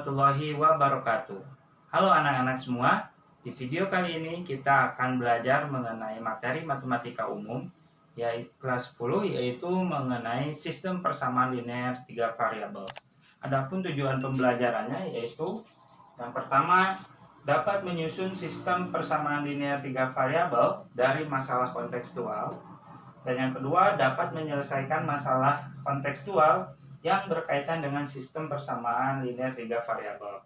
warahmatullahi wabarakatuh. Halo anak-anak semua, di video kali ini kita akan belajar mengenai materi matematika umum yaitu kelas 10, yaitu mengenai sistem persamaan linear 3 variabel. Adapun tujuan pembelajarannya yaitu yang pertama, dapat menyusun sistem persamaan linear 3 variabel dari masalah kontekstual, dan yang kedua dapat menyelesaikan masalah kontekstual yang berkaitan dengan sistem persamaan linear 3 variabel.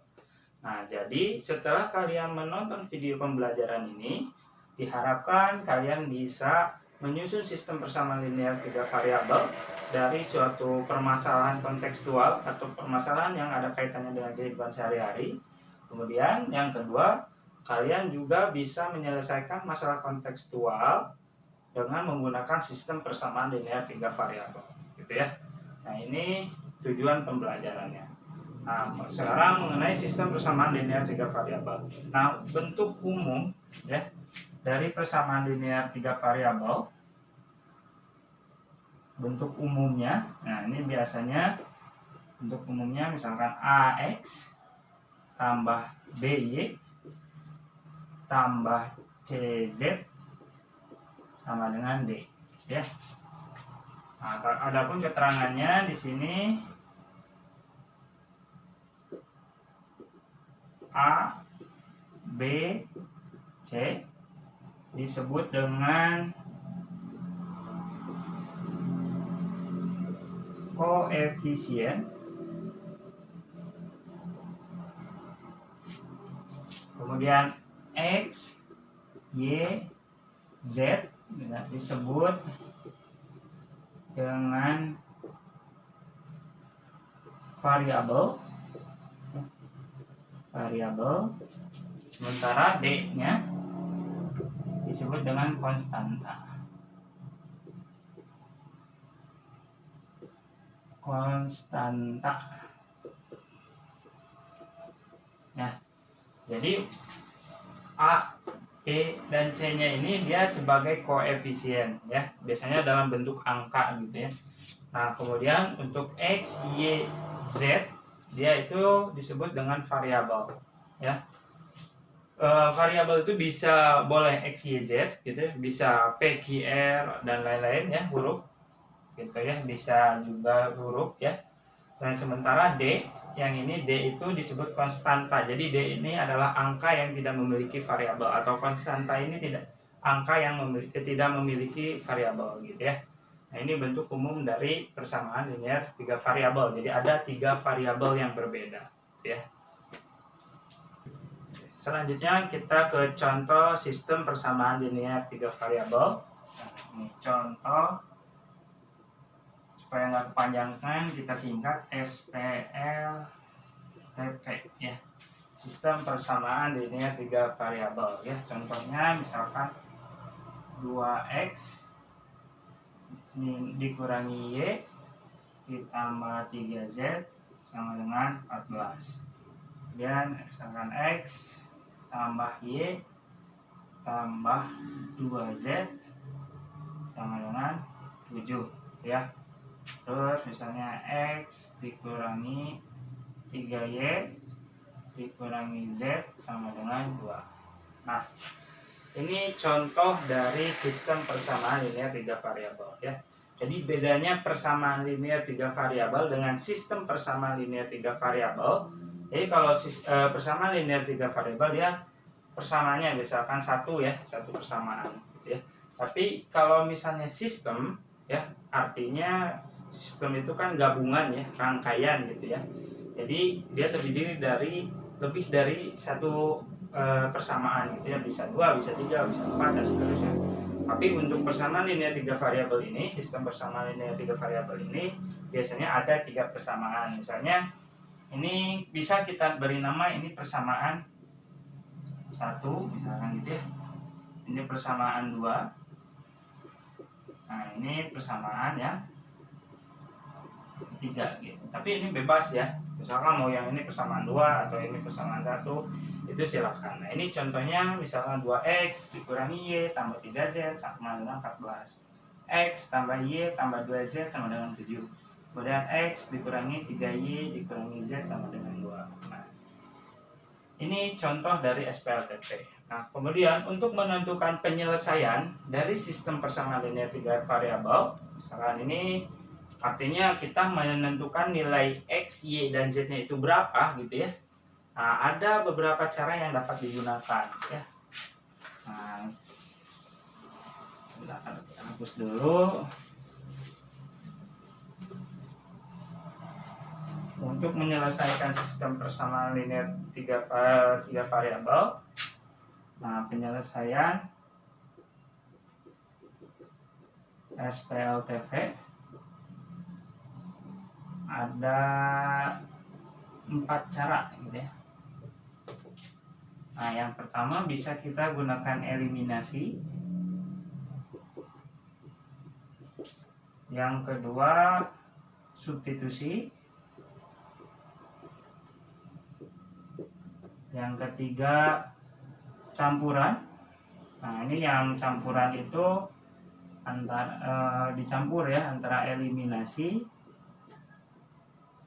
Nah, jadi setelah kalian menonton video pembelajaran ini, diharapkan kalian bisa menyusun sistem persamaan linear 3 variabel dari suatu permasalahan kontekstual atau permasalahan yang ada kaitannya dengan kehidupan sehari-hari. Kemudian yang kedua, kalian juga bisa menyelesaikan masalah kontekstual dengan menggunakan sistem persamaan linear 3 variabel, gitu ya. Nah, ini tujuan pembelajarannya. Nah, sekarang mengenai sistem persamaan linear 3 variabel. Nah, bentuk umum ya dari persamaan linear 3 variabel, bentuk umumnya, nah ini biasanya bentuk umumnya misalkan AX tambah BY tambah CZ sama dengan D, ya. Nah, adapun keterangannya di sini A, B, C disebut dengan koefisien, kemudian X, Y, Z disebut dengan variabel, sementara D-nya disebut dengan konstanta. Nah, jadi A, B, dan C-nya ini dia sebagai koefisien ya, biasanya dalam bentuk angka gitu ya. Nah, kemudian untuk X, Y, Z dia itu disebut dengan variabel ya. Variabel itu bisa boleh X, Y, Z gitu ya, bisa P, Q, R dan lain-lain ya, huruf gitu ya, bisa juga huruf ya. Dan sementara D, yang ini D itu disebut konstanta. Jadi D ini adalah angka yang tidak memiliki variabel, atau konstanta ini angka yang tidak memiliki variabel gitu ya. Nah, ini bentuk umum dari persamaan linear 3 variabel. Jadi ada 3 variabel yang berbeda ya. Selanjutnya kita ke contoh sistem persamaan linear 3 variabel. Nah, ini contoh, supaya nggak kepanjangan kita singkat SPLTP ya. Sistem persamaan linear 3 variabel ya. Contohnya misalkan 2x dikurangi y ditambah 3z sama dengan 14. Kemudian misalkan x tambah y tambah 2z sama dengan 7 ya. Terus misalnya x dikurangi 3y dikurangi z sama dengan 2. Nah, ini contoh dari sistem persamaan linear 3 variabel ya. Jadi bedanya persamaan linear 3 variabel dengan sistem persamaan linear 3 variabel. Jadi kalau persamaan linear 3 variabel dia persamaannya misalkan satu persamaan gitu ya. Tapi kalau misalnya sistem ya, artinya sistem itu kan gabungan ya, rangkaian gitu ya. Jadi dia terdiri dari lebih dari satu persamaan gitu ya, bisa 2, bisa 3, bisa 4 dan seterusnya. Tapi untuk persamaan linear 3 variabel ini, sistem persamaan linear 3 variabel ini biasanya ada 3 persamaan. Misalnya ini bisa kita beri nama ini persamaan 1 misalkan gitu ya. Ini persamaan 2. Nah, ini persamaan yang ketiga gitu. Tapi ini bebas ya. Misalkan mau yang ini persamaan 2 atau ini persamaan 1, itu silakan. Nah, ini contohnya misalkan 2x dikurangi y tambah 3z sama dengan 14. X tambah y tambah 2z sama dengan 7. Kemudian x dikurangi 3y dikurangi z sama dengan 2. Nah, Ini contoh dari SPLTP. Nah, kemudian untuk menentukan penyelesaian dari sistem persamaan linear 3 variabel, misalkan ini artinya kita menentukan nilai X, Y, dan Z-nya itu berapa gitu ya. Nah, ada beberapa cara yang dapat digunakan ya. Nah, kita hapus dulu. Untuk menyelesaikan sistem persamaan linear 3 variabel, nah penyelesaian SPLTV ada 4 cara gitu ya. Nah, yang pertama bisa kita gunakan eliminasi. Yang kedua substitusi. Yang ketiga campuran. Nah, ini yang campuran itu dicampur ya antara eliminasi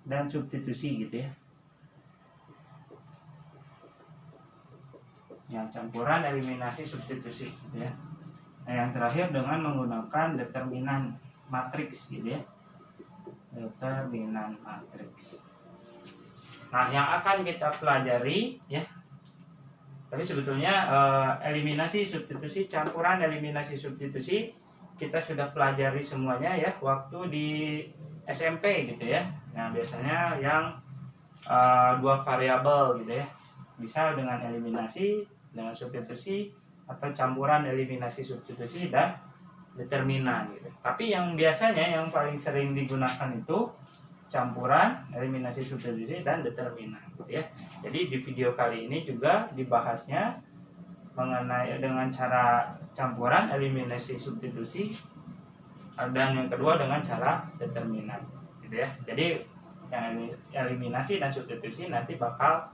dan substitusi gitu ya. Yang campuran, eliminasi, substitusi gitu ya. Nah, yang terakhir dengan menggunakan determinan matriks gitu ya. Determinan matriks. Nah, yang akan kita pelajari ya. Tapi sebetulnya eliminasi, substitusi, campuran, eliminasi, substitusi kita sudah pelajari semuanya ya waktu di SMP gitu ya. Nah, biasanya yang 2 variabel gitu ya. Bisa dengan eliminasi, dengan substitusi, atau campuran eliminasi, substitusi, dan determinan gitu. Tapi yang biasanya yang paling sering digunakan itu campuran, eliminasi, substitusi, dan determinan gitu ya. Jadi di video kali ini juga dibahasnya mengenai dengan cara campuran, eliminasi, substitusi, dan yang kedua dengan cara determinan gitu ya. Jadi yang eliminasi dan substitusi nanti bakal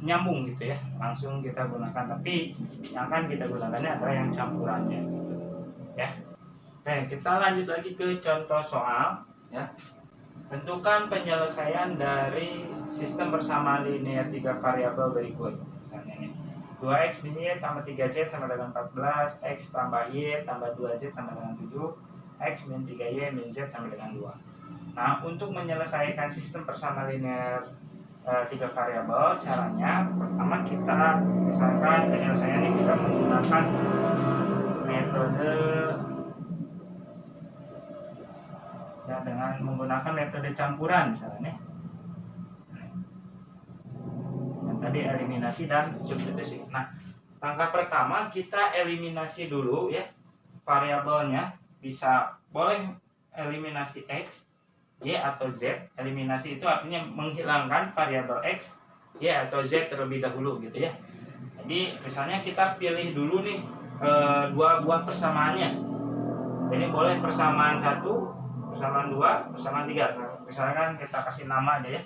nyambung gitu ya, langsung kita gunakan. Tapi yang akan kita gunakannya adalah yang campurannya gitu ya. Oke, kita lanjut lagi ke contoh soal ya. Tentukan penyelesaian dari sistem persamaan linear 3 variabel berikut. Misalnya ini 2x min y tambah 3z sama dengan 14, x tambah y tambah 2z sama dengan 7, x min 3y min z sama dengan 2. Nah, untuk menyelesaikan sistem persamaan linear 3 variabel, caranya pertama kita misalkan penyelesaiannya kita menggunakan metode ya, dengan menggunakan metode campuran misalnya yang tadi eliminasi dan substitusi. Nah, langkah pertama kita eliminasi dulu ya variabelnya. Bisa boleh eliminasi x, y, atau z. Eliminasi itu artinya menghilangkan variabel x, y, atau z terlebih dahulu gitu ya. Jadi misalnya kita pilih dulu nih 2 buah persamaannya. Jadi boleh persamaan 1, persamaan 2, persamaan 3. Nah, misalkan kita kasih nama aja ya.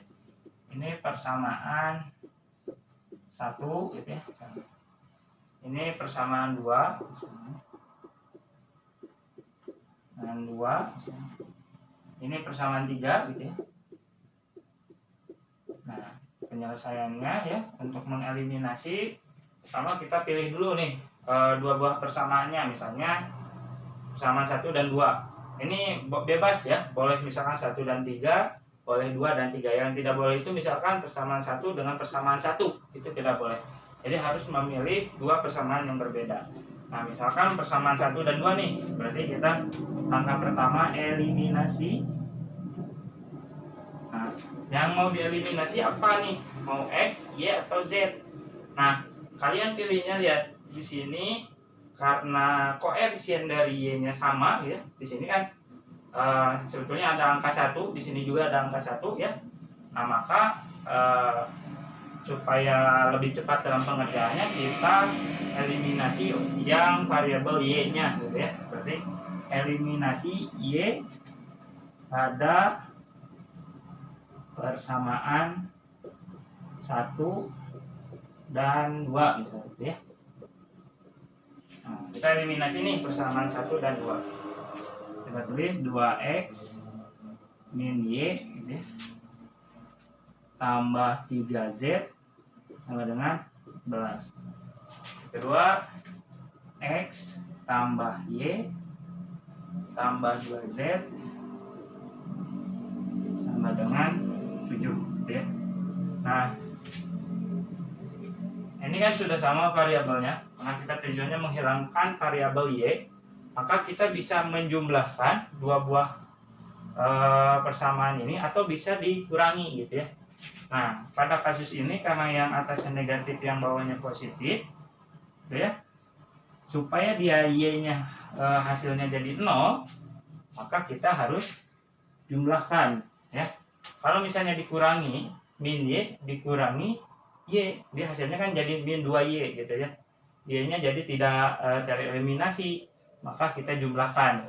Ini persamaan 1 gitu ya. Ini persamaan 2 dan 2. Ini persamaan 3 gitu ya. Nah, penyelesaiannya ya untuk mengeliminasi, pertama kita pilih dulu nih 2 buah persamaannya, misalnya persamaan 1 dan 2. Ini bebas ya, boleh misalkan 1 dan 3, boleh 2 dan 3. Yang tidak boleh itu misalkan persamaan 1 dengan persamaan 1, itu tidak boleh. Jadi harus memilih 2 persamaan yang berbeda. Nah, misalkan persamaan 1 dan 2 nih, berarti kita langkah pertama eliminasi. Nah, yang mau dieliminasi apa nih? Mau x, y, atau z? Nah, kalian pilihnya lihat di sini. Karena koefisien dari y-nya sama ya. Di sini kan sebetulnya ada angka 1, di sini juga ada angka 1 ya. Nah, maka supaya lebih cepat dalam pengerjaannya kita eliminasi yang variabel y-nya gitu ya. Berarti eliminasi y pada persamaan 1 dan 2 misalnya ya. Nah, kita eliminasi nih persamaan 1 dan 2. Kita tulis 2x min y gitu ya, tambah 3z sama dengan 11. Kedua, X tambah Y tambah 2Z sama dengan 7, gitu ya. Nah, ini kan sudah sama variabelnya, karena kita tujuannya menghilangkan variabel Y, maka kita bisa menjumlahkan dua buah persamaan ini atau bisa dikurangi, gitu ya. Nah, pada kasus ini karena yang atasnya negatif, yang bawahnya positif, gitu ya, supaya dia Y-nya hasilnya jadi 0, maka kita harus jumlahkan, ya. Kalau misalnya dikurangi min Y dikurangi Y, dia hasilnya kan jadi min 2Y, gitu ya. Y-nya jadi tidak tereliminasi, maka kita jumlahkan.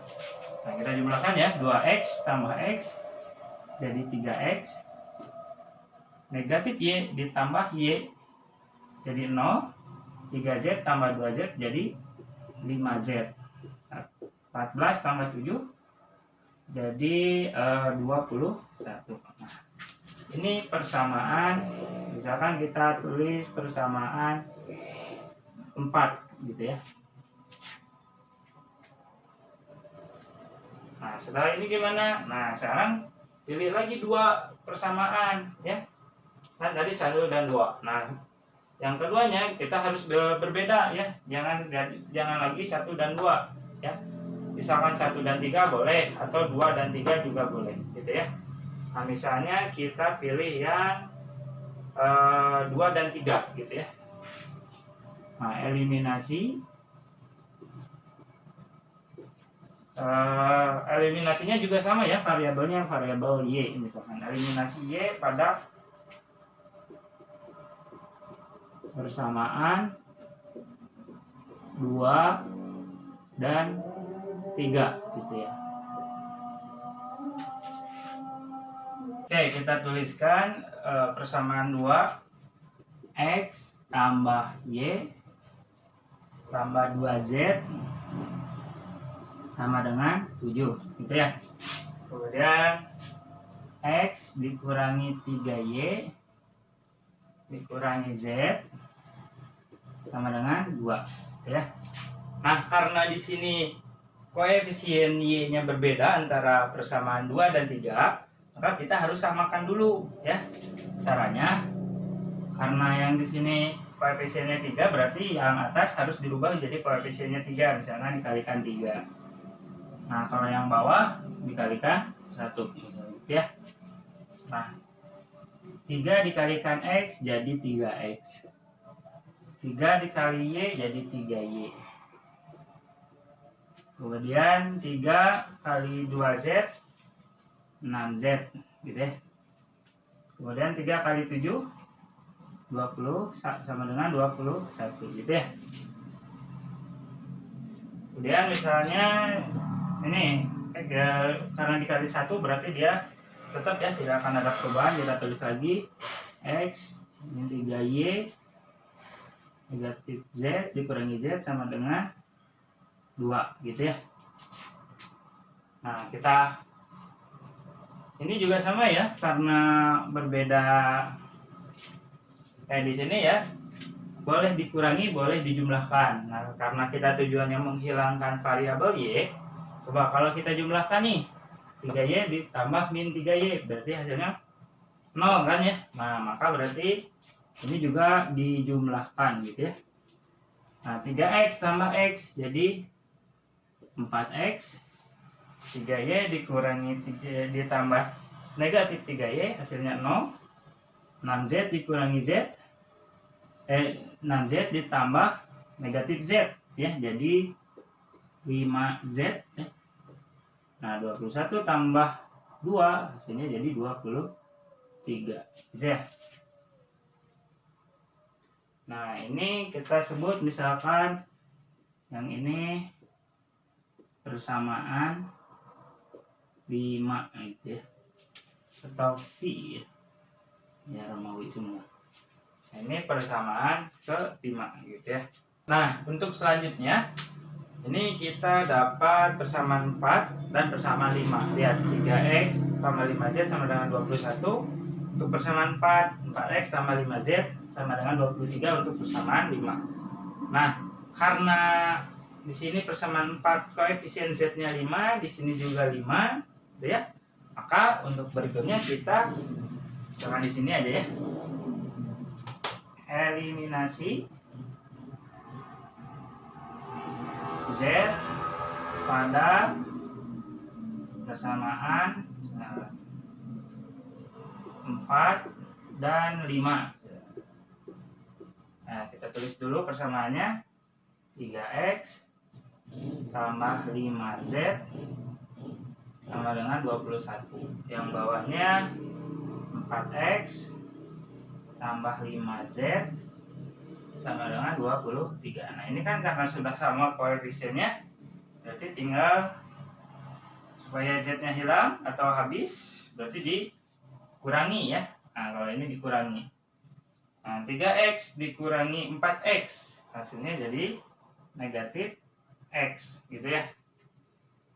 Nah, kita jumlahkan ya, 2X tambah X jadi 3X, negatif Y ditambah Y jadi 0, 3Z tambah 2Z jadi 5Z, 14 tambah 7 jadi 21. Nah, ini persamaan, misalkan kita tulis persamaan 4, gitu ya. Nah, setelah ini gimana? Nah, sekarang pilih lagi dua persamaan, ya. Kan tadi 1 dan 2. Nah, yang keduanya kita harus berbeda, ya. Jangan lagi 1 dan 2, ya. Misalkan 1 dan 3 boleh, atau 2 dan 3 juga boleh, gitu ya. Nah, misalnya kita pilih yang 2 dan 3, gitu ya. Nah, eliminasi. Eliminasinya juga sama ya, variabelnya variabel Y. Misalkan eliminasi Y pada persamaan 2 dan 3, gitu ya. Oke, kita tuliskan persamaan 2 X tambah Y tambah 2Z sama dengan 7, gitu ya. Kemudian X dikurangi 3Y dikurangi Z sama dengan 2, gitu ya. Nah, karena di sini koefisien Y-nya berbeda antara persamaan 2 dan 3, maka kita harus samakan dulu, ya. Caranya, karena yang di sini koefisiennya 3, berarti yang atas harus dirubah menjadi koefisiennya 3, misalnya dikalikan 3. Nah, kalau yang bawah dikalikan 1, misalnya, ya. Nah, 3 dikalikan X jadi 3X. 3 dikali Y jadi 3Y. Kemudian 3 kali 2Z 6Z, gitu ya. Kemudian 3 kali 7 20 sama dengan 21, gitu ya. Kemudian misalnya ini karena dikali 1 berarti dia tetap ya, tidak akan ada perubahan. Kita tulis lagi X min 3Y negatif Z dikurangi Z sama dengan 2, gitu ya. Nah, kita ini juga sama ya, karena berbeda kayak di sini ya, boleh dikurangi boleh dijumlahkan. Nah, karena kita tujuannya menghilangkan variabel Y, coba kalau kita jumlahkan nih, 3Y ditambah min 3Y berarti hasilnya 0 kan ya. Nah, maka berarti ini juga dijumlahkan, gitu ya. Nah, 3X tambah X jadi 4X, 3Y dikurangi 3, ditambah negatif 3Y hasilnya 0, 6Z dikurangi Z 6Z ditambah negatif Z, ya, jadi 5Z, ya. Nah, 21 tambah 2 hasilnya jadi 23, gitu ya. Nah, ini kita sebut misalkan yang ini persamaan 5, gitu ya, atau Pi ya, Romawi semua. Nah, ini persamaan ke-5, gitu ya. Nah, untuk selanjutnya ini kita dapat persamaan 4 dan persamaan 5. Lihat, 3X tambah 5Z sama dengan 21. untuk persamaan 4, 4x tambah 5z sama dengan 23 untuk persamaan 5. Nah, karena di sini persamaan 4 koefisien z-nya 5, di sini juga 5, gitu ya. Maka untuk berikutnya kita misalkan di sini aja ya. Eliminasi z pada persamaan 4 dan 5. Nah, kita tulis dulu persamaannya. 3x tambah 5z sama dengan 21. Yang bawahnya 4x tambah 5z sama dengan 23. Nah, ini kan karena sudah sama koefisiennya, berarti tinggal supaya z-nya hilang atau habis, berarti dikurangi ya. Nah, kalau ini dikurangi. Nah, 3x dikurangi 4x, hasilnya jadi negatif x, gitu ya.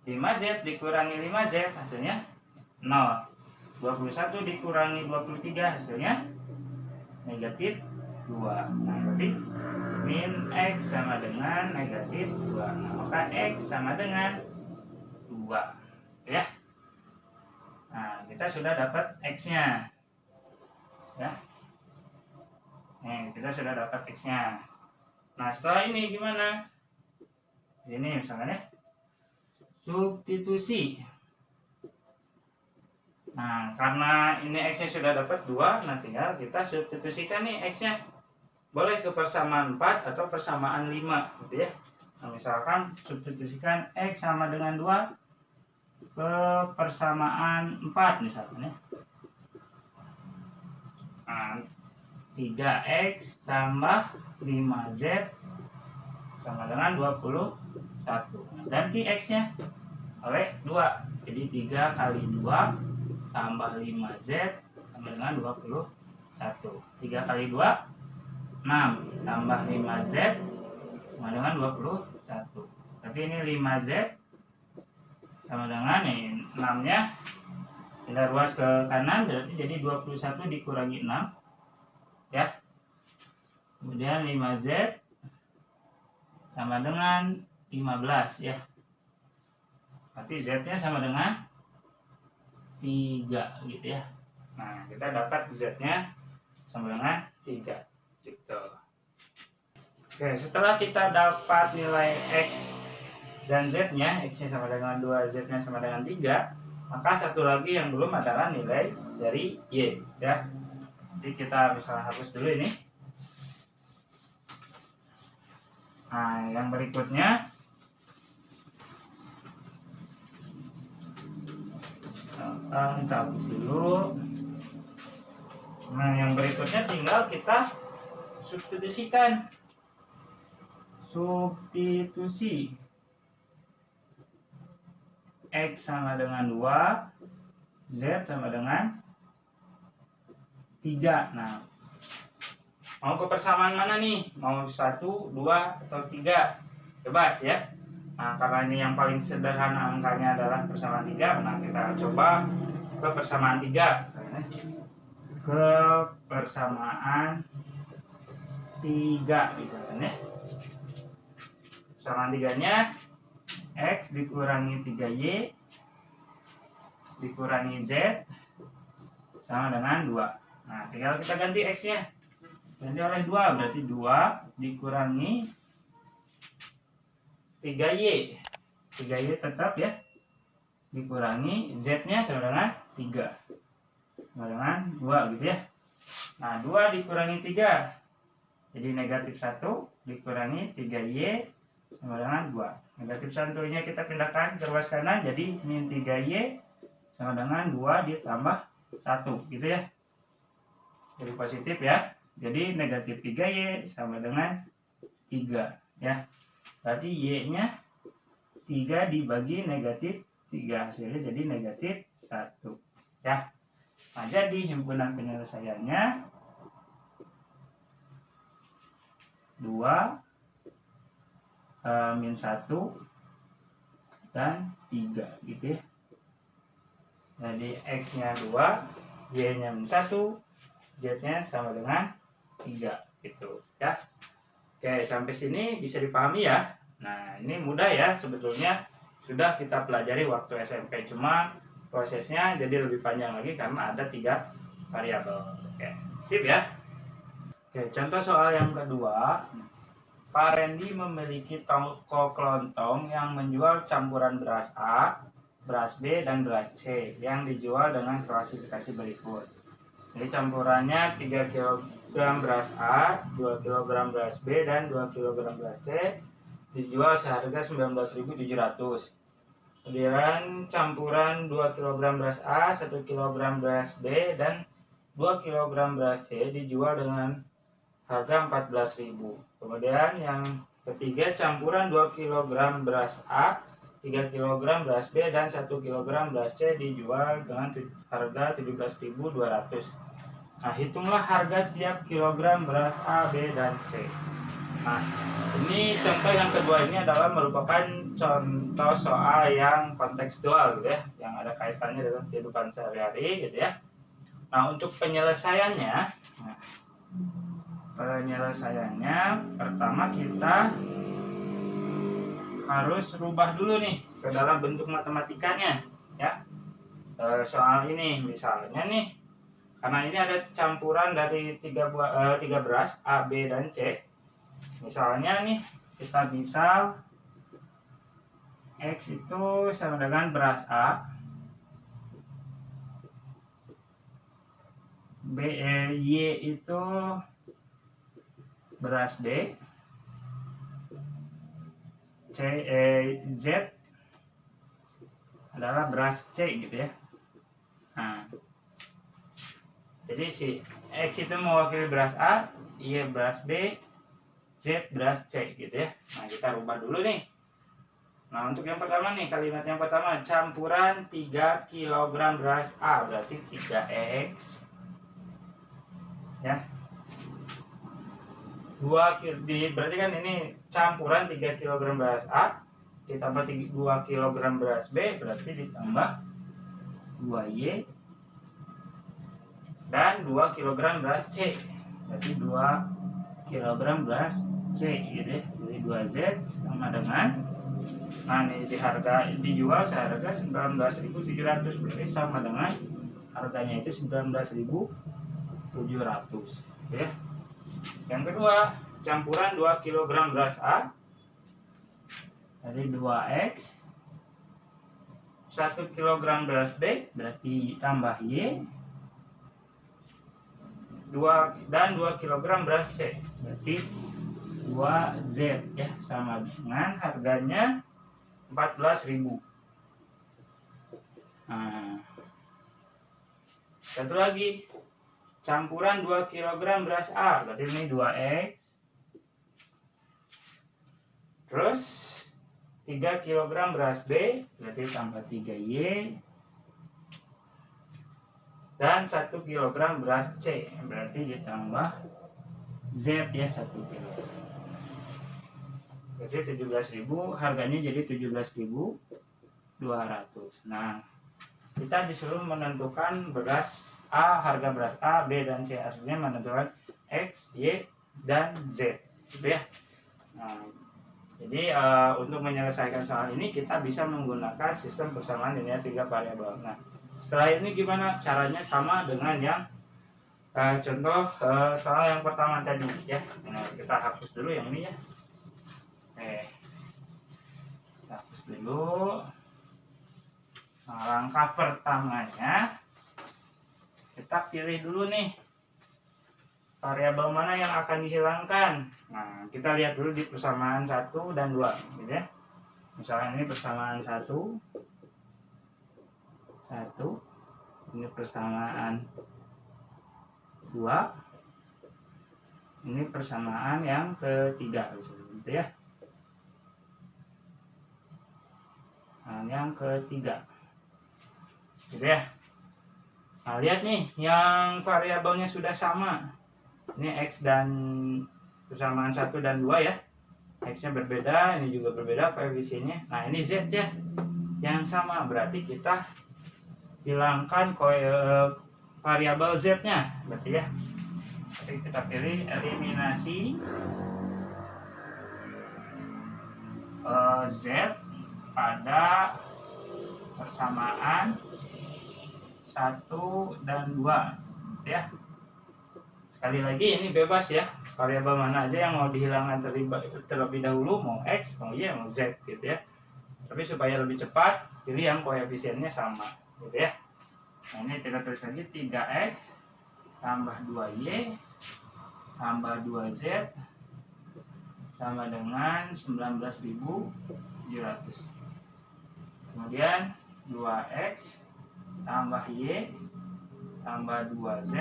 5z dikurangi 5z, hasilnya 0. 21 dikurangi 23, hasilnya negatif 2. Nah, berarti min x sama dengan negatif 2. Nah, maka x sama dengan 2. Ya. Nah, kita sudah dapat x-nya. Ya. Nih, kita sudah dapat x-nya. Nah, setelah ini gimana? Di sini misalkan ya. Substitusi. Nah, karena ini x-nya sudah dapat 2, nah tinggal kita substitusikan nih x-nya. Boleh ke persamaan 4 atau persamaan 5, gitu ya. Nah, misalkan substitusikan x sama dengan 2 ke persamaan 4 misalkan ya. Nah, 3x tambah 5z sama dengan 21. Nah, ganti x-nya oleh 2. Jadi 3 kali 2 tambah 5z sama dengan 21. 3 kali 2, 6 tambah 5z sama dengan 21. Berarti ini 5z sama dengan 6-nya kita ruas ke kanan, berarti jadi 21 dikurangi 6 ya. Kemudian 5z sama dengan 15 ya. Berarti z-nya sama dengan 3 gitu ya. Nah, kita dapat z-nya sama dengan 3 gitu. Oke, setelah kita dapat nilai x dan z-nya, x-nya sama dengan 2, z-nya sama dengan 3, maka satu lagi yang belum adalah nilai dari y ya. Jadi kita misalnya hapus dulu ini. Nah, yang berikutnya kita hapus dulu. Nah, yang berikutnya tinggal kita substitusikan. Substitusi x sama dengan 2, z sama dengan 3. Nah, mau ke persamaan mana nih? Mau 1, 2, atau 3? Bebas ya. Nah, karena ini yang paling sederhana angkanya adalah persamaan 3, nah kita coba ke persamaan 3. Ke persamaan 3 misalkan ya. Persamaan 3-nya x dikurangi 3y dikurangi z sama dengan 2. Nah, tinggal kita ganti x-nya. Ganti oleh 2, berarti 2 dikurangi 3y. 3y tetap ya. Dikurangi z-nya sama dengan 3. Sama dengan 2 gitu ya. Nah, 2 dikurangi 3. Jadi negatif 1 dikurangi 3y sama dengan 2. Negatif 1-nya kita pindahkan ke ruas kanan, jadi min 3y sama dengan 2 ditambah 1 gitu ya. Jadi positif ya. Jadi negatif 3y sama dengan 3 ya. Berarti y-nya 3 dibagi negatif 3, hasilnya jadi negatif 1 ya. Nah, jadi himpunan penyelesaiannya 2 min 1 dan 3 gitu ya. Jadi x-nya 2, Y-nya min 1, Z-nya sama dengan 3 gitu ya. Oke, sampai sini bisa dipahami ya. Nah, ini mudah ya sebetulnya, sudah kita pelajari waktu SMP, cuma prosesnya jadi lebih panjang lagi karena ada 3 variabel. Oke, sip ya. Oke, contoh soal yang kedua. Pak Randy memiliki toko kelontong yang menjual campuran beras A, beras B, dan beras C yang dijual dengan klasifikasi berikut. Jadi campurannya 3 kg beras A, 2 kg beras B, dan 2 kg beras C dijual seharga 19.700. Kemudian campuran 2 kg beras A, 1 kg beras B, dan 2 kg beras C dijual dengan harga 14.000. Kemudian yang ketiga, campuran 2 kg beras A, 3 kg beras B, dan 1 kg beras C dijual dengan harga 17.200. Nah, hitunglah harga tiap kilogram beras A, B, dan C. Nah, ini contoh yang kedua ini adalah merupakan contoh soal yang kontekstual gitu ya, yang ada kaitannya dengan kehidupan sehari-hari gitu ya. Nah, untuk penyelesaiannya, pertama kita harus rubah dulu nih ke dalam bentuk matematikanya ya. Soal ini misalnya nih, karena ini ada campuran dari tiga beras A, B, dan C. Misalnya nih kita bisa X itu sama dengan beras A, Y itu beras B, Z adalah beras C gitu ya. Nah, jadi si X itu mewakili beras A, Y beras B, Z beras C gitu ya. Nah, kita rubah dulu nih. Nah, untuk yang pertama nih, kalimat yang pertama, campuran 3 kg beras A, berarti 3X ya. Berarti kan ini campuran 3 kg beras A ditambah 2 kg beras B, berarti ditambah 2Y dan 2 kg beras C, berarti 2 kg beras C gitu ya. Jadi 2Z sama dengan, nah ini dijual seharga 19.700, berarti sama dengan harganya itu 19.700 ya. Yang kedua, campuran 2 kg beras A, jadi 2X, 1 kg beras B, berarti tambah Y, dan 2 kg beras C, berarti 2Z ya, sama dengan harganya 14.000. Nah, satu lagi, campuran 2 kg beras A, berarti ini 2X, terus 3 kg beras B, berarti tambah 3Y, dan 1 kg beras C, berarti ditambah Z ya, 1 kg. Jadi 17.000, harganya jadi 17.200. Nah, kita disuruh menentukan beras A, harga beras A, B, dan C, artinya menentukan X, Y, dan Z gitu ya. Nah, jadi untuk menyelesaikan soal ini kita bisa menggunakan sistem persamaan linear 3 variabel. Nah, setelah ini gimana caranya? Sama dengan yang contoh soal yang pertama tadi ya. Nah, kita hapus dulu yang ini ya. Kita hapus dulu. Nah, langkah pertamanya kita pilih dulu nih variabel mana yang akan dihilangkan. Nah, kita lihat dulu di persamaan 1 dan 2 gitu ya. Misalnya ini persamaan 1, ini persamaan 2, ini persamaan yang ketiga gitu ya. Nah, yang ketiga gitu ya. Nah, lihat nih yang variabelnya sudah sama. Ini X dan persamaan 1 dan 2 ya. X nya berbeda, ini juga berbeda koefisiennya. Nah, ini Z ya yang sama, berarti kita hilangkan variabel Z-nya, berarti ya. Jadi kita pilih eliminasi Z pada persamaan 1 dan 2 ya. Sekali lagi ini bebas ya, variabel mana aja yang mau dihilangkan terlebih dahulu, mau X, mau Y, mau Z gitu ya. Tapi supaya lebih cepat, pilih yang koefisiennya sama gitu ya. Nah ini kita tulis lagi 3X tambah 2Y tambah 2Z sama dengan 19.700. Kemudian 2X tambah Y tambah 2Z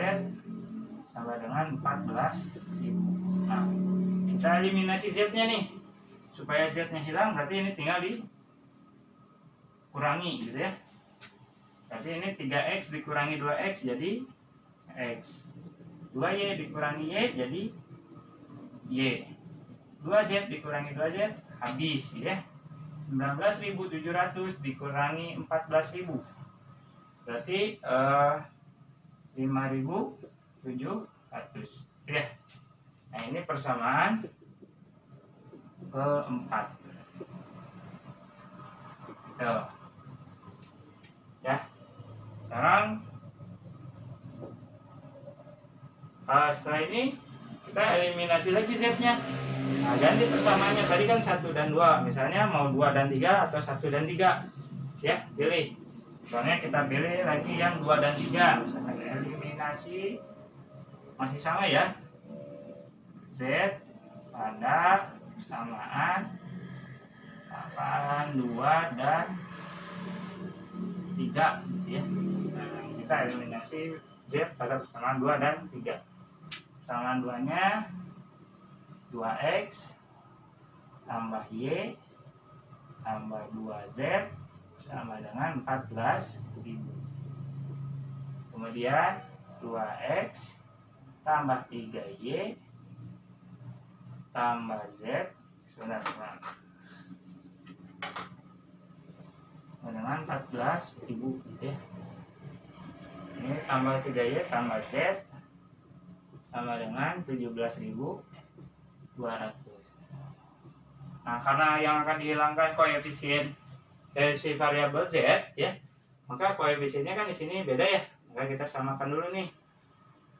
sama dengan 14.000. Nah, kita eliminasi Z-nya nih. Supaya Z-nya hilang, berarti ini tinggal dikurangi gitu ya. Berarti ini 3X dikurangi 2X jadi X. 2Y dikurangi Y jadi Y. 2Z dikurangi 2Z habis ya. 19.700 dikurangi 14.000 berarti 5.700 ya. Nah ini persamaan keempat gitu ya. Sekarang setelah ini kita eliminasi lagi Z-nya. Nah, ganti persamaannya, tadi kan 1 dan 2, misalnya mau 2 dan 3 atau 1 dan 3 ya, pilih. Soalnya kita pilih lagi yang 2 dan 3, misalnya eliminasi masih sama ya, Z pada persamaan 2 dan 3 gitu ya. Nah, kita eliminasi Z pada persamaan 2 dan 3. Persamaan 2 nya 2X tambah Y tambah 2Z sama dengan 14.000. Kemudian 2X tambah 3Y tambah Z dengan 14.000 ya. Ini tambah 3Y tambah Z sama dengan 17.200. Nah, karena yang akan dihilangkan koefisien dari si variabel Z ya, maka koefisiennya kan di sini beda ya. Maka kita samakan dulu nih.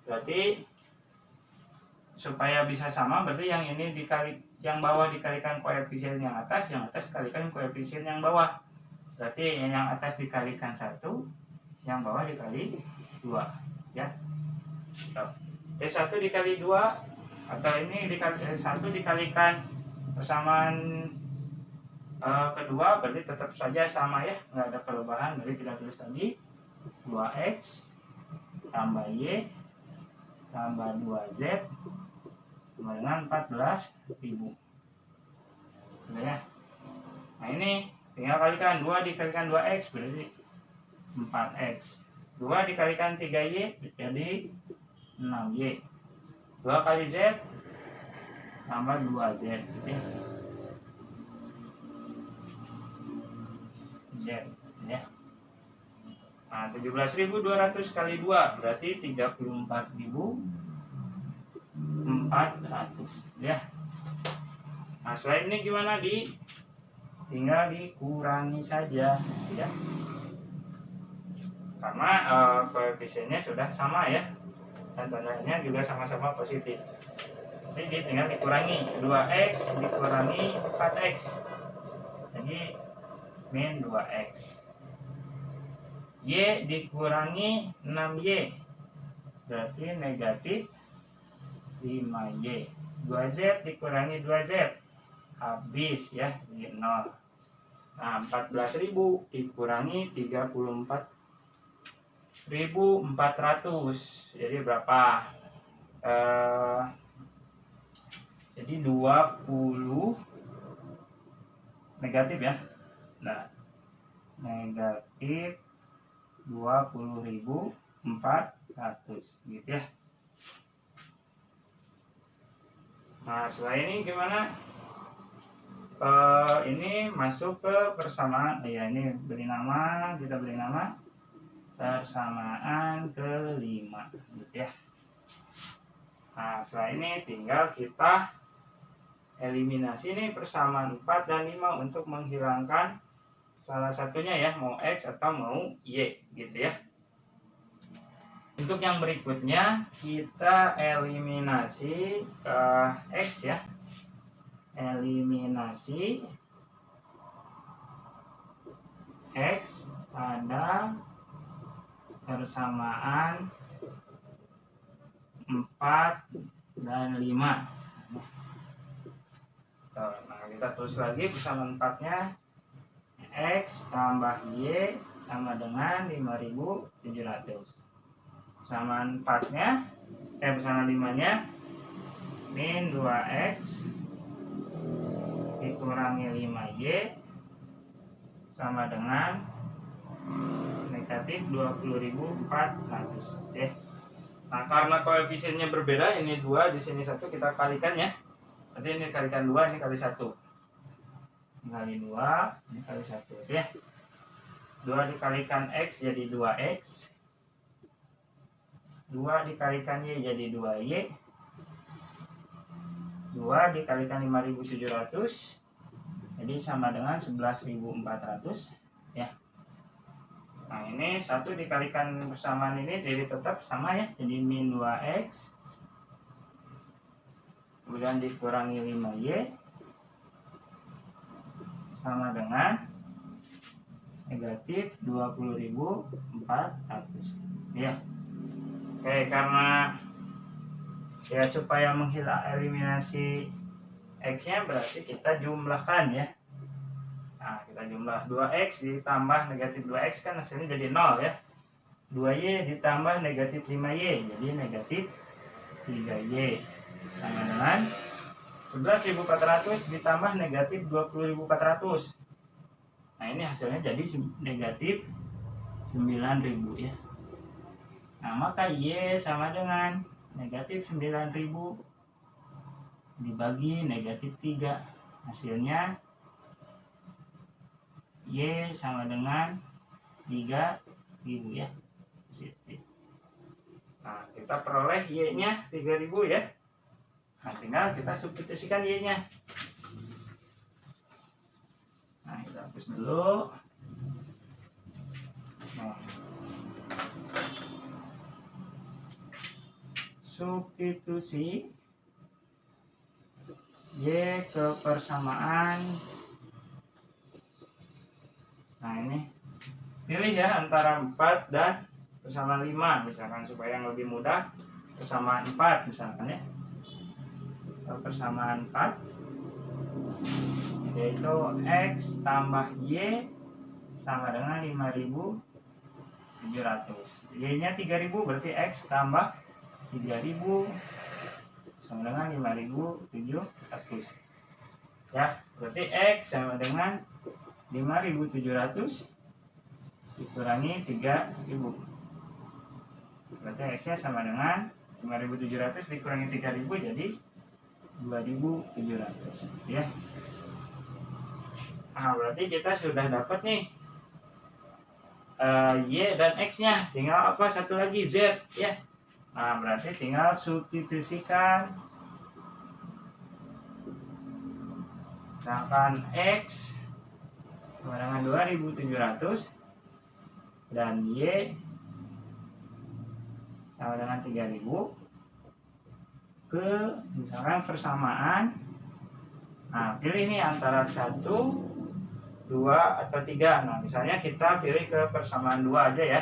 Berarti supaya bisa sama, berarti yang ini dikali, yang bawah dikalikan koefisien yang atas kalikan koefisien yang bawah. Berarti yang atas dikalikan 1, yang bawah dikali 2 ya. T1 dikali 2 atau ini dikali 1 dikalikan persamaan kedua, berarti tetap saja sama ya, nggak ada perubahan. Berarti kita tulis lagi 2X tambah Y tambah 2Z sama dengan 14.000 ya. Nah ini tinggal kalikan, 2 dikalikan 2X berarti 4X, 2 dikalikan 3Y jadi 6Y, 2 kali Z tambah 2Z gitu ya. Z ya. Nah 17.200 kali 2 berarti 34.400 ya. Nah setelah ini gimana, tinggal dikurangi saja ya. Karena koefisiennya sudah sama ya, dan tandanya juga sama-sama positif. Jadi tinggal dikurangi, 2X dikurangi 4X jadi min 2X. Y dikurangi 6Y berarti negatif 5Y. 2Z dikurangi 2Z habis ya, jadi 0. Nah 14.000 dikurangi 34.400 jadi berapa? Jadi 20 negatif ya. Nah negatif 20.400 gitu ya. Nah setelah ini gimana? Ini masuk ke persamaan ya, ini beri nama, kita beri nama persamaan kelima, gitu ya. Nah, setelah ini tinggal kita eliminasi nih persamaan 4 dan 5 untuk menghilangkan salah satunya ya, mau X atau mau Y, gitu ya. Untuk yang berikutnya kita eliminasi X ya. Eliminasi X pada persamaan 4 dan 5. Nah, kita tulis lagi persamaan 4-nya, X tambah Y sama dengan 5.700. Persamaan 4-nya, persamaan 5-nya, min 2X dikurangi 5Y sama dengan negatif 20.400. Oke. Nah, karena koefisiennya berbeda, ini 2, di sini 1, kita kalikan ya. Berarti ini kalikan 2, ini kali 1. Ini kali 2, ini kali 1. Oke. 2 dikalikan X jadi 2X. 2 dikalikan Y jadi 2Y. 2 dikalikan 5.700 jadi sama dengan 11.400 ya. Nah, ini 1 dikalikan persamaan ini jadi tetap sama ya, jadi min 2X kemudian dikurangi 5Y sama dengan negatif 20.400 ya. Oke, karena ya supaya eliminasi X-nya berarti kita jumlahkan ya. Nah, kita jumlah 2X ditambah negatif 2X kan hasilnya jadi 0 ya. 2Y ditambah negatif 5Y jadi negatif 3Y sama dengan 11.400 ditambah negatif 20.400. Nah, ini hasilnya jadi negatif 9.000 ya. Nah, maka Y sama dengan negatif 9.000 dibagi negatif 3. Hasilnya Y sama dengan 3.000 ya. Nah, kita peroleh Y-nya 3.000 ya. Nah, tinggal kita substitusikan Y-nya. Nah, kita hapus dulu. Nah, substitusi Y ke persamaan. Nah, ini pilih ya antara 4 dan persamaan 5 misalkan, supaya yang lebih mudah persamaan 4 misalkan ya. Persamaan 4 yaitu X tambah Y sama dengan 5.700. Y nya 3.000 berarti X tambah 3.000 sama dengan 5.700 ya. Berarti X sama dengan 5.700 dikurangi 3.000. Berarti X nya sama dengan 5.700 dikurangi 3.000 jadi 2.700 ya. Nah, berarti kita sudah dapat nih Y dan X nya, tinggal apa satu lagi Z ya. Nah, berarti tinggal substitusikan. Misalkan X sama dengan 2.700 dan Y sama dengan 3.000 ke misalkan persamaan. Nah, pilih nih antara 1, 2 atau 3. Nah, misalnya kita pilih ke persamaan 2 aja ya,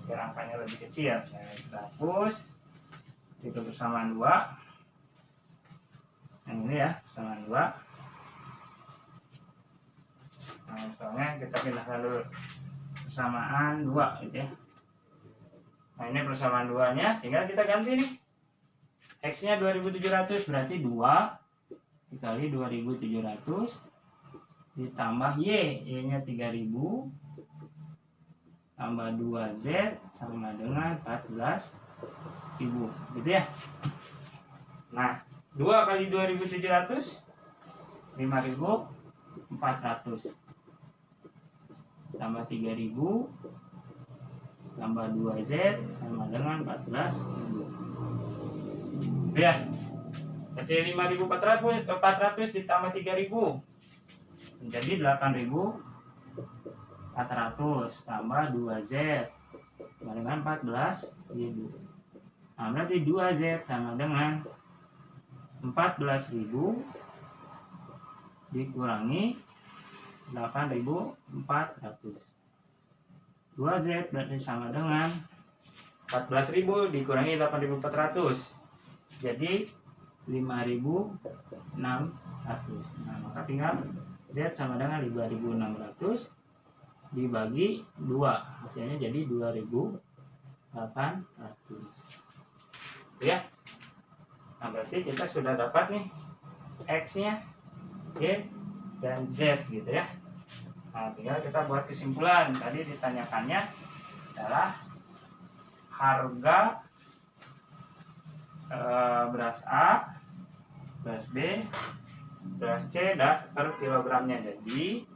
biar angkanya lebih kecil. Nah, kita hapus itu persamaan 2. Yang ini ya, persamaan 2. Nah, misalnya kita pindahkan dulu persamaan 2 gitu ya. Nah, ini persamaan 2-nya tinggal kita ganti nih. X-nya 2.700 berarti 2 dikali 2.700 ditambah Y-nya 3.000 tambah 2Z sama dengan 14.000 gitu ya. Nah, 2 kali 2.700 5.400 tambah 3.000 tambah 2Z sama dengan 14.000. Ya. Jadi 5.400 ditambah 3.000 menjadi 8.400 tambah 2Z sama dengan 14.000. Nah, berarti 2Z sama dengan 14.000 dikurangi 8.400. 2Z berarti sama dengan 14.000 dikurangi 8.400. Jadi 5.600. Nah, maka tinggal Z sama dengan 5.600 dibagi 2. Hasilnya jadi 2.800. Ya. Nah, berarti kita sudah dapat nih X-nya, Y, dan Z gitu ya. Nah, tinggal kita buat kesimpulan. Tadi ditanyakannya adalah harga beras A, beras B, beras C dan per kilogramnya. Jadi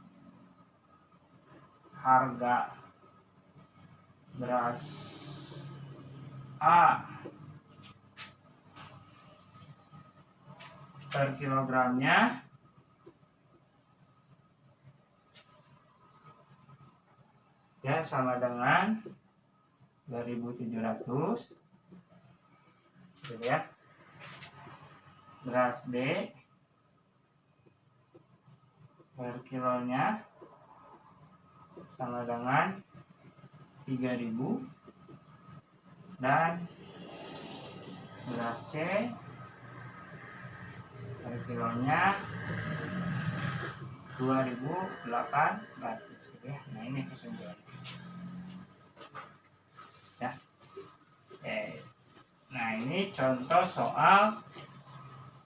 harga beras A per kilogramnya ya sama dengan 2.700 gitu ya. Beras B per kilonya sama dengan 3.000 dan beras C per kilonya 2.800 gitu ya. Nah, ini kesimpulan ya. Nah, ini contoh soal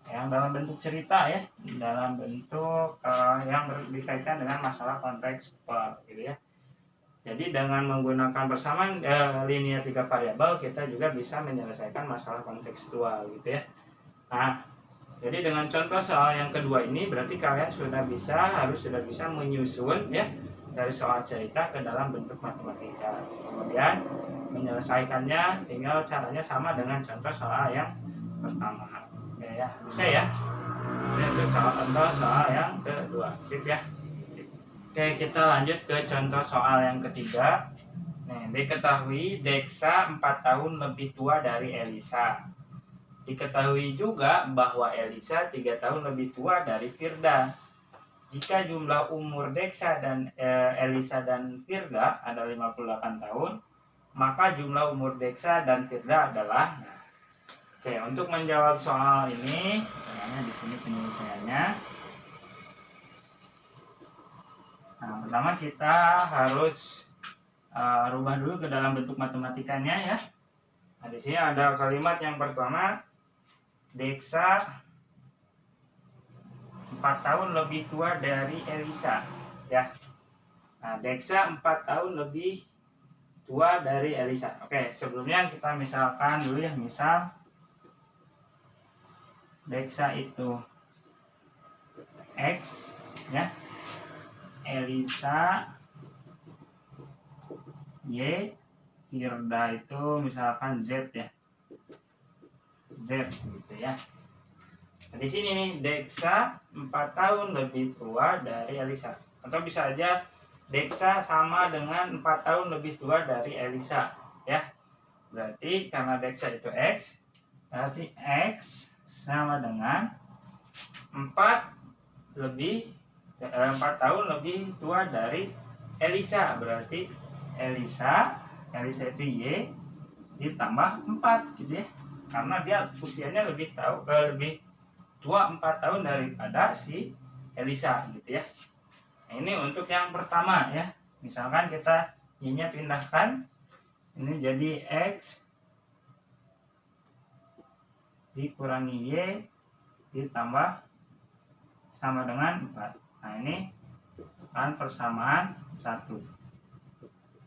yang dalam bentuk cerita ya, dalam bentuk yang berkaitan dengan masalah kontekstual gitu ya. Jadi dengan menggunakan persamaan linear 3 variabel kita juga bisa menyelesaikan masalah kontekstual gitu ya. Nah, jadi dengan contoh soal yang kedua ini berarti kalian harus sudah bisa menyusun ya dari soal cerita ke dalam bentuk matematika. Kemudian menyelesaikannya tinggal caranya sama dengan contoh soal yang pertama. Ya, bisa ya. Ini untuk contoh soal yang kedua. Sip ya. Oke, kita lanjut ke contoh soal yang ketiga. Nih, diketahui Deksa 4 tahun lebih tua dari Elisa. Diketahui juga bahwa Elisa 3 tahun lebih tua dari Firda. Jika jumlah umur Deksa dan Elisa dan Firda adalah 58 tahun, maka jumlah umur Deksa dan Firda adalah. Oke, untuk menjawab soal ini, caranya di sini penyelesaiannya. Nah, pertama kita harus rubah dulu ke dalam bentuk matematikanya ya. Nah, di sini ada kalimat yang pertama, Deksa 4 tahun lebih tua dari Elisa ya. Nah, Deksa 4 tahun lebih tua dari Elisa. Oke, sebelumnya kita misalkan dulu ya, misal Deksa itu X ya, Elisa Y, Firda itu misalkan Z ya, Z gitu ya. Nah, di sini nih Deksa 4 tahun lebih tua dari Elisa, atau bisa aja Deksa sama dengan 4 tahun lebih tua dari Elisa ya. Berarti karena Deksa itu X, berarti X sama dengan 4 tahun lebih tua dari Elisa. Berarti Elisa itu Y ditambah 4 gitu ya. Karena dia usianya lebih tua 4 tahun daripada si Elisa gitu ya. Nah, ini untuk yang pertama ya. Misalkan kita Y-nya pindahkan, ini jadi X dikurangi Y ditambah sama dengan 4. Nah, ini kan persamaan 1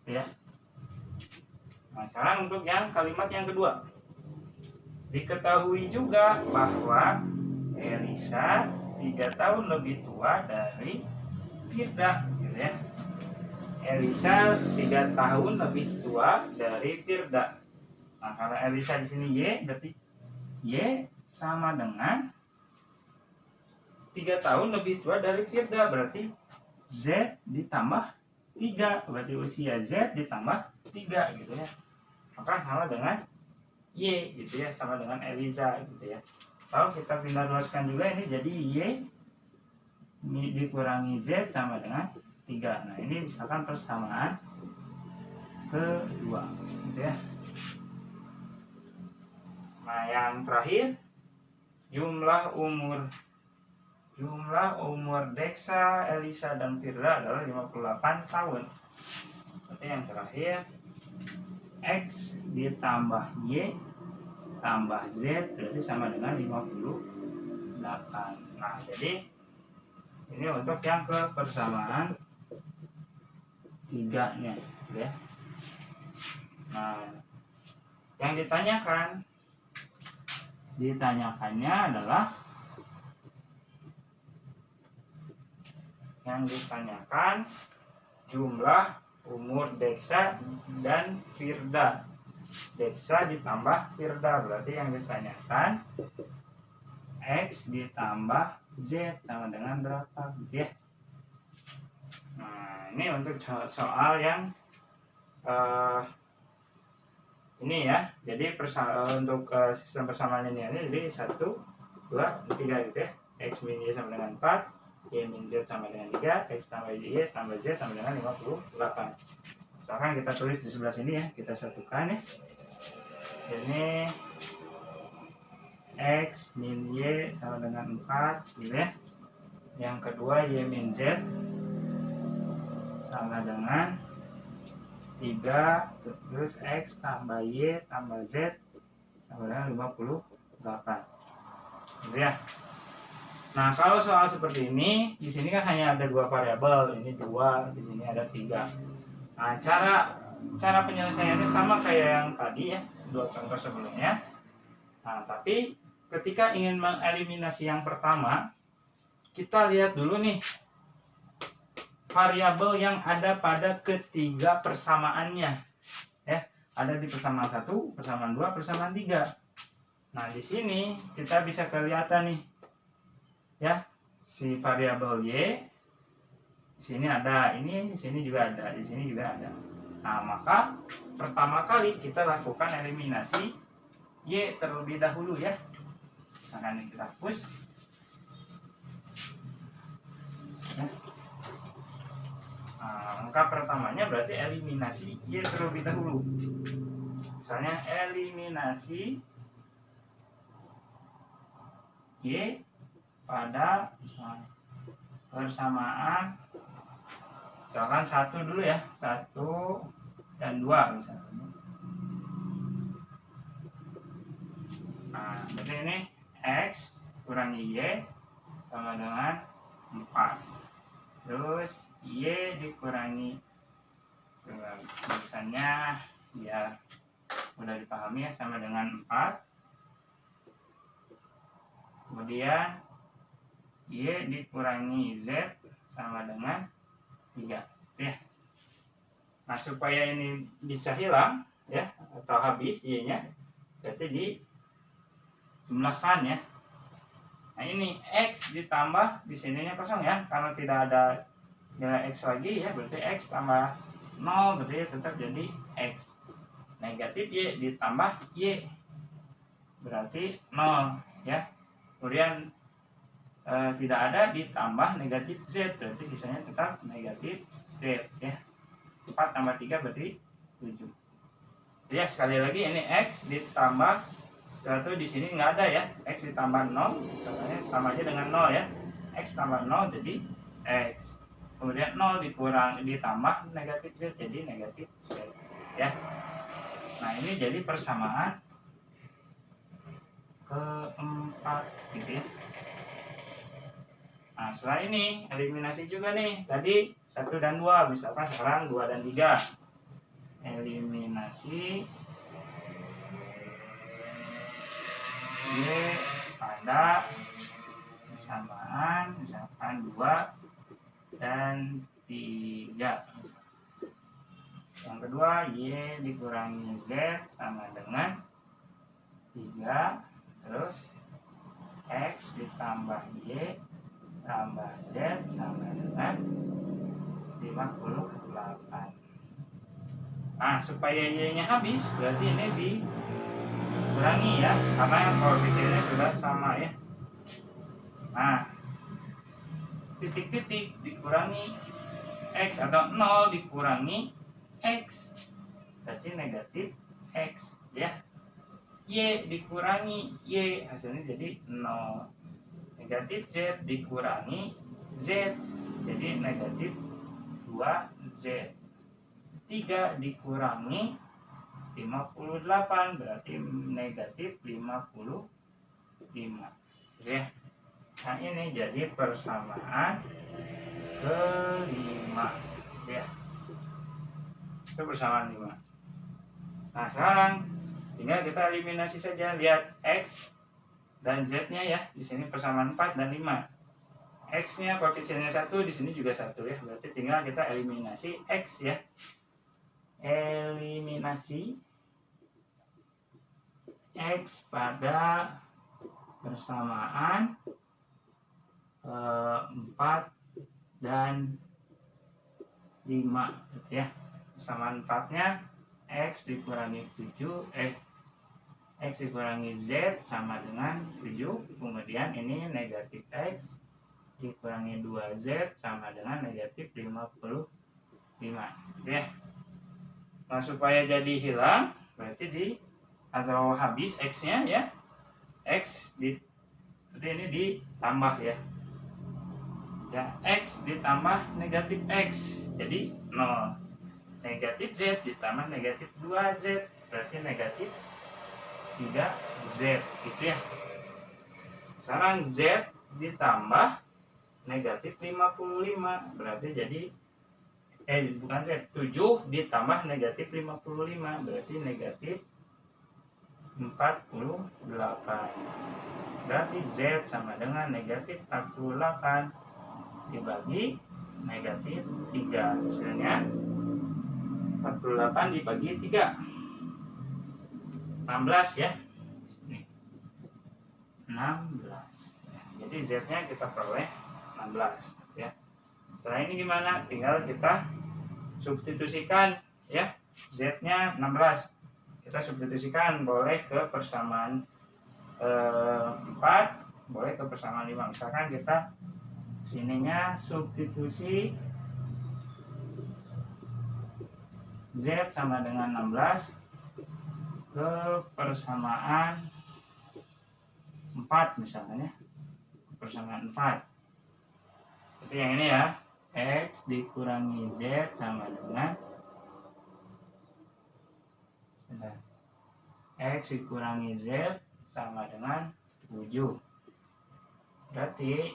ya. Nah, sekarang untuk yang kalimat yang kedua, diketahui juga bahwa Elisa 3 tahun lebih tua dari Firda gitu ya. Elisa 3 tahun lebih tua dari Firda. Nah, kalau Elisa di sini Y, berarti Y sama dengan 3 tahun lebih tua dari Firda, berarti Z ditambah 3, berarti usia Z ditambah 3 gitu ya. Maka sama dengan Y gitu ya, sama dengan Eliza gitu ya. Kalau kita pindah luaskan juga ini jadi Y dikurangi Z sama dengan 3. Nah, ini misalkan persamaan kedua gitu ya. Nah, yang terakhir jumlah umur Deksa, Elisa, dan Firda adalah 58 tahun. Berarti yang terakhir X ditambah Y tambah Z berarti sama dengan 58. Nah, jadi ini untuk yang kebersamaan tiganya ya. Nah, yang ditanyakannya adalah jumlah umur Deksa dan Firda. Deksa ditambah Firda, berarti yang ditanyakan X ditambah Z sama dengan berapa gitu ya. Nah, ini untuk soal yang ini ya. Jadi untuk sistem persamaan ini jadi 1, 2, 3 gitu ya. X min Y sama dengan 4, Y min Z sama dengan 3, X tambah Y tambah Z sama dengan 58. Misalkan kita tulis di sebelah sini ya, kita satukan ya. Ini X min Y sama dengan 4 gitu ya. Yang kedua Y min Z sama dengan 3, terus X tambah Y tambah Z sama dengan 58 gitu ya. Nah, kalau soal seperti ini, di sini kan hanya ada 2 variabel, ini 2, di sini ada 3. Nah, cara penyelesaiannya sama kayak yang tadi ya, 2 contoh sebelumnya. Nah, tapi ketika ingin mengeliminasi yang pertama, kita lihat dulu nih variabel yang ada pada ketiga persamaannya ya. Ada di persamaan 1, persamaan 2, persamaan 3. Nah, di sini kita bisa kelihatan nih ya, si variabel Y di sini ada, ini di sini juga ada, di sini juga ada. Nah, maka pertama kali kita lakukan eliminasi Y terlebih dahulu ya. Nah, ini kita hapus ya. Nah, langkah pertamanya berarti eliminasi Y terlebih dahulu. Misalnya eliminasi Y pada persamaan misalkan 1 dulu ya, 1 dan 2 misalnya. Nah, berarti ini X kurangi Y sama dengan 4. Terus Y dikurangi, tulisannya biar mudah dipahami ya, sama dengan 4. Kemudian Y dikurangi Z sama dengan 3 ya. Nah, supaya ini bisa hilang ya, atau habis Y nya, berarti dijumlahkan ya. Nah, ini X ditambah di sininya kosong ya, karena tidak ada nilai X lagi ya, berarti X tambah 0 berarti tetap jadi X. Negatif Y ditambah Y berarti 0 ya. Kemudian tidak ada ditambah negatif Z, berarti sisanya tetap negatif Z ya. 4 tambah 3 berarti 7 ya. Sekali lagi ini X ditambah sesuatu di sini nggak ada ya, X ditambah 0 misalnya sama aja dengan 0 ya. X tambah 0 jadi X, kemudian 0 ditambah negatif Z jadi negatif Z ya. Nah, ini jadi persamaan keempat gitu ya. Nah, setelah ini eliminasi juga nih, tadi 1 dan 2, misalkan sekarang 2 dan 3. Eliminasi Y pada persamaan misalkan 2 dan 3. Yang kedua, Y dikurangi Z sama dengan 3. Terus X ditambah Y tambah Z sama dengan 58. Nah, supaya Y-nya habis, berarti ini dikurangi ya, karena koefisiennya sudah sama ya. Nah, titik-titik dikurangi X atau 0 dikurangi X, berarti negatif X ya. Y dikurangi Y, hasilnya jadi 0. Negatif Z dikurangi Z, jadi negatif 2Z. 3 dikurangi 58, berarti negatif 55 ya. Nah, ini jadi persamaan kelima ya. Itu persamaan 5. Nah, sekarang tinggal kita eliminasi saja. Lihat X dan Z-nya ya. Di sini persamaan 4 dan 5. X-nya koefisiennya 1, di sini juga 1 ya. Berarti tinggal kita eliminasi X ya. Eliminasi X pada persamaan 4 dan 5 gitu ya. Persamaan 4-nya X dikurangi 7 X dikurangi Z sama dengan 7. Kemudian ini negatif X dikurangi 2Z sama dengan negatif 55 gitu ya. Nah, supaya jadi hilang berarti atau habis X-nya ya. Berarti ini ditambah ya. Ya, X ditambah negatif X jadi 0. Negatif Z ditambah negatif 2Z berarti negatif 3Z gitu ya. Sekarang Z ditambah negatif 55 berarti jadi bukan Z, 7 ditambah negatif 55 berarti negatif 48. Berarti Z sama dengan negatif 48 dibagi negatif 3. Hasilnya 48 dibagi 3 16 ya. Nih. 16. Jadi Z-nya kita peroleh 16 ya. Setelah ini gimana? Tinggal kita substitusikan ya. Z-nya 16. Kita substitusikan, boleh ke persamaan 4, boleh ke persamaan 5. Misalkan kita sininya substitusi Z sama dengan 16 ke persamaan 4 misalnya. Persamaan 4. Seperti yang ini ya. X dikurangi Z sama dengan X dikurangi Z sama dengan 7. Berarti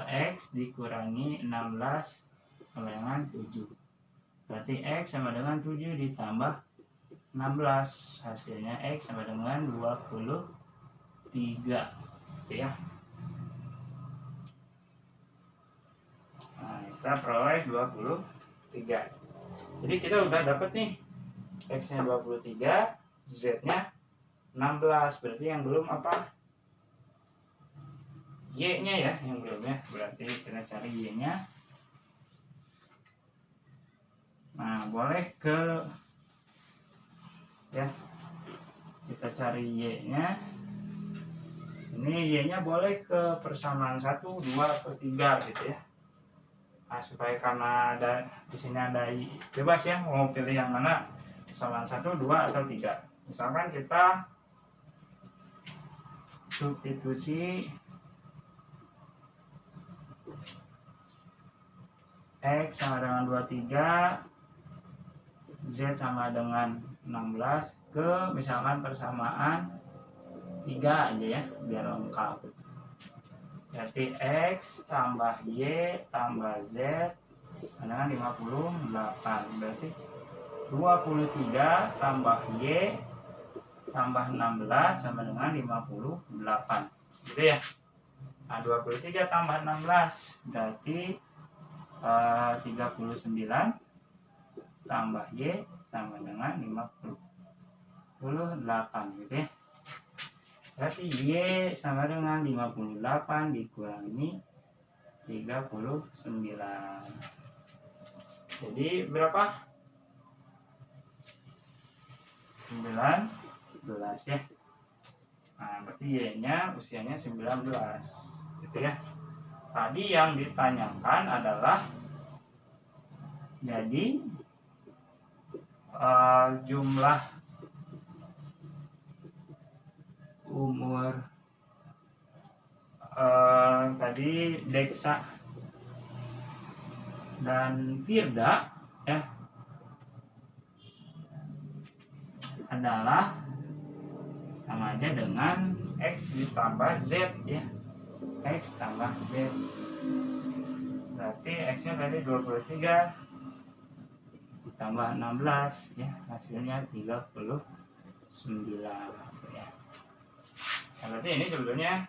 X dikurangi 16 sama dengan 7. Berarti X sama dengan 7 ditambah 16. Hasilnya X sama dengan 23 ya. Nah, kita peroleh 23. Jadi kita udah dapat nih X-nya 23, Z-nya 16. Berarti yang belum apa? Y-nya ya, yang belum ya. Berarti kita cari Y-nya. Nah, boleh ke ya. Kita cari Y-nya. Ini Y-nya boleh ke persamaan 1, 2 atau 3 gitu ya. Nah, supaya karena ada di sini ada bebas ya, mau pilih yang mana, persamaan 1, 2 atau 3. Misalkan kita substitusi X sama dengan 23, Z sama dengan 16 ke misalkan persamaan 3 aja ya, biar lengkap. Berarti X tambah Y tambah Z dengan 58. Berarti 23 tambah Y tambah 16 sama dengan 58. Gitu ya. Nah, 23 tambah 16 berarti 39. tambah Y sama dengan 58 gitu ya. Berarti Y sama dengan 58 dikurangi 39. Jadi berapa? 19 ya. Nah, berarti Y-nya usianya 19 gitu ya. Tadi yang ditanyakan adalah jadi jumlah umur tadi Deksa dan Firda ya adalah sama aja dengan X ditambah Z ya. X tambah Z. Berarti X nya tadi 23 tambah 16 ya, hasilnya 39 ya. Nah, berarti ini sebetulnya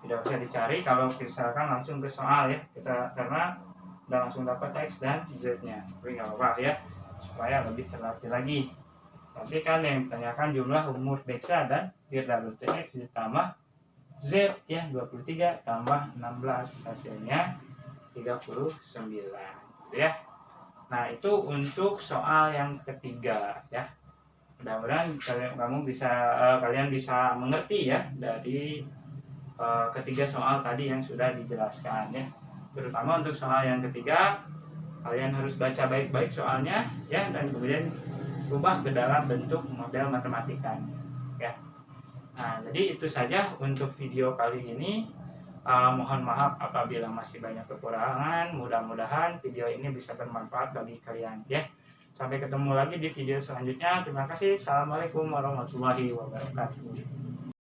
tidak usah dicari kalau misalkan langsung ke soal ya, kita karena udah langsung dapat X dan Z nya. Tapi nggak apa-apa ya, supaya lebih terlatih lagi. Tapi kan yang ditanyakan jumlah umur Deksa dan Firda, berarti X ditambah Z ya, 23 tambah 16 hasilnya 39 gitu ya. Nah, itu untuk soal yang ketiga ya. Mudah-mudahan kalian bisa mengerti ya dari ketiga soal tadi yang sudah dijelaskan ya. Terutama untuk soal yang ketiga, kalian harus baca baik-baik soalnya ya, dan kemudian ubah ke dalam bentuk model matematika ya. Nah, jadi itu saja untuk video kali ini. Mohon maaf apabila masih banyak kekurangan. Mudah-mudahan video ini bisa bermanfaat bagi kalian ya. Sampai ketemu lagi di video selanjutnya. Terima kasih. Assalamualaikum warahmatullahi wabarakatuh.